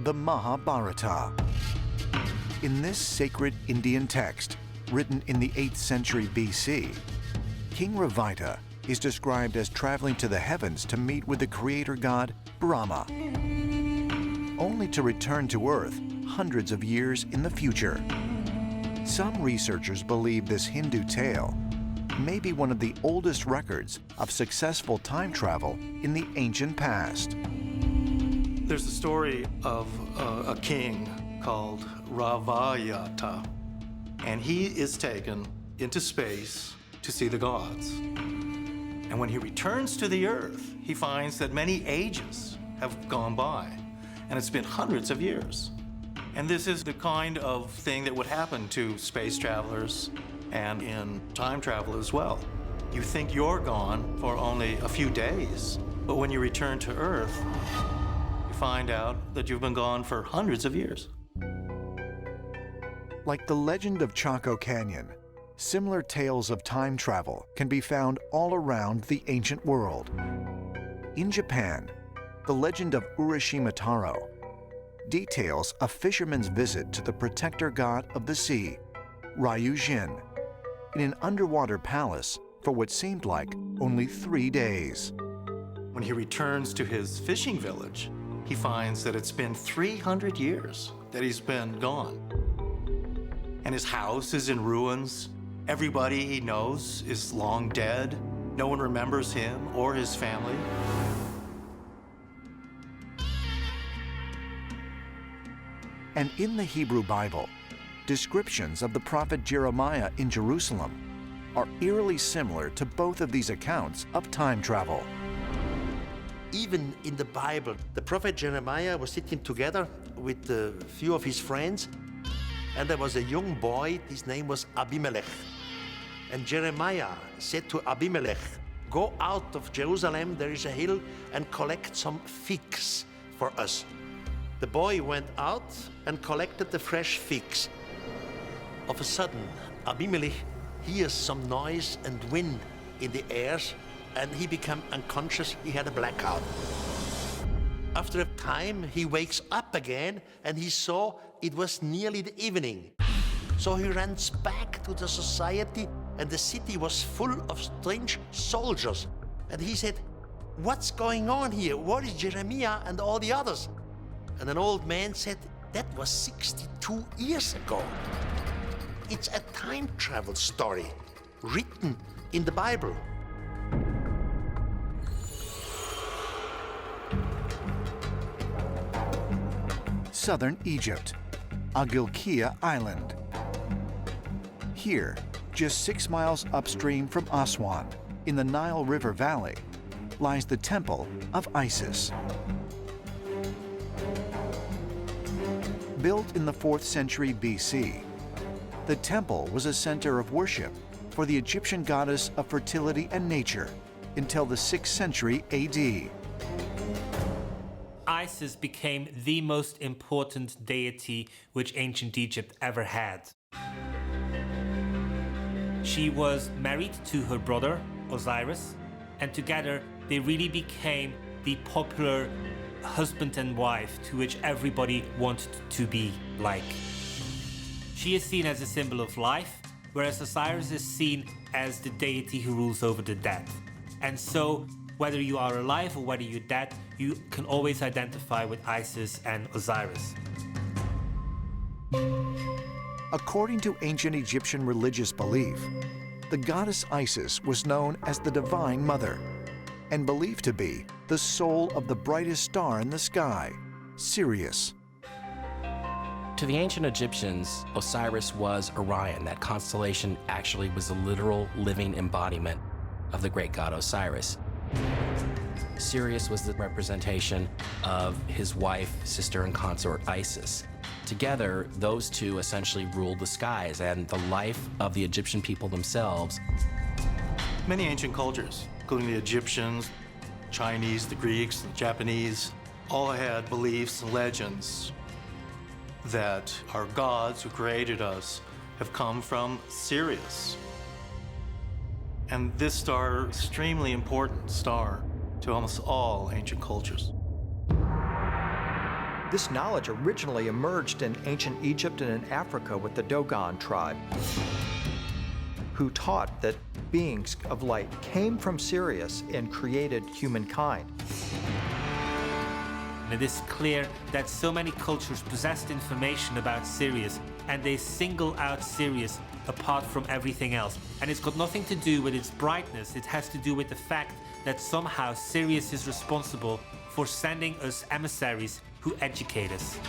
the Mahabharata. In this sacred Indian text, written in the 8th century BC, King Ravita is described as traveling to the heavens to meet with the creator god Brahma, only to return to Earth hundreds of years in the future. Some researchers believe this Hindu tale may be one of the oldest records of successful time travel in the ancient past. There's a story of a king called Ravayata, and he is taken into space to see the gods. And when he returns to the Earth, he finds that many ages have gone by, and it's been hundreds of years. And this is the kind of thing that would happen to space travelers and in time travel as well. You think you're gone for only a few days, but when you return to Earth, you find out that you've been gone for hundreds of years. Like the legend of Chaco Canyon, similar tales of time travel can be found all around the ancient world. In Japan, the legend of Urashima Taro details a fisherman's visit to the protector god of the sea, Ryujin, in an underwater palace for what seemed like only 3 days. When he returns to his fishing village, he finds that it's been 300 years that he's been gone. And his house is in ruins. Everybody he knows is long dead. No one remembers him or his family. And in the Hebrew Bible, descriptions of the prophet Jeremiah in Jerusalem are eerily similar to both of these accounts of time travel. Even in the Bible, the prophet Jeremiah was sitting together with a few of his friends, and there was a young boy, his name was Abimelech. And Jeremiah said to Abimelech, "Go out of Jerusalem, there is a hill, and collect some figs for us." The boy went out and collected the fresh figs. Of a sudden, Abimelech hears some noise and wind in the air, and he became unconscious. He had a blackout. After a time, he wakes up again, and he saw it was nearly the evening. So he runs back to the society, and the city was full of strange soldiers. And he said, "What's going on here? What is Jeremiah and all the others?" And an old man said, "That was 62 years ago." It's a time travel story written in the Bible. Southern Egypt, Agilkia Island. Here, just 6 miles upstream from Aswan, in the Nile River Valley, lies the Temple of Isis. Built in the 4th century BC, the temple was a center of worship for the Egyptian goddess of fertility and nature until the 6th century AD. Isis became the most important deity which ancient Egypt ever had. She was married to her brother, Osiris, and together they really became the popular husband and wife to which everybody wanted to be like. She is seen as a symbol of life, whereas Osiris is seen as the deity who rules over the dead. And so, whether you are alive or whether you're dead, you can always identify with Isis and Osiris. According to ancient Egyptian religious belief, the goddess Isis was known as the Divine Mother and believed to be the soul of the brightest star in the sky, Sirius. To the ancient Egyptians, Osiris was Orion. That constellation actually was a literal living embodiment of the great god Osiris. Sirius was the representation of his wife, sister, and consort Isis. Together, those two essentially ruled the skies and the life of the Egyptian people themselves. Many ancient cultures, including the Egyptians, Chinese, the Greeks, the Japanese, all had beliefs and legends that our gods who created us have come from Sirius. And this star, extremely important star to almost all ancient cultures. This knowledge originally emerged in ancient Egypt and in Africa with the Dogon tribe, who taught that beings of light came from Sirius and created humankind. And it is clear that so many cultures possessed information about Sirius, and they single out Sirius apart from everything else. And it's got nothing to do with its brightness, it has to do with the fact that somehow Sirius is responsible for sending us emissaries who educate us.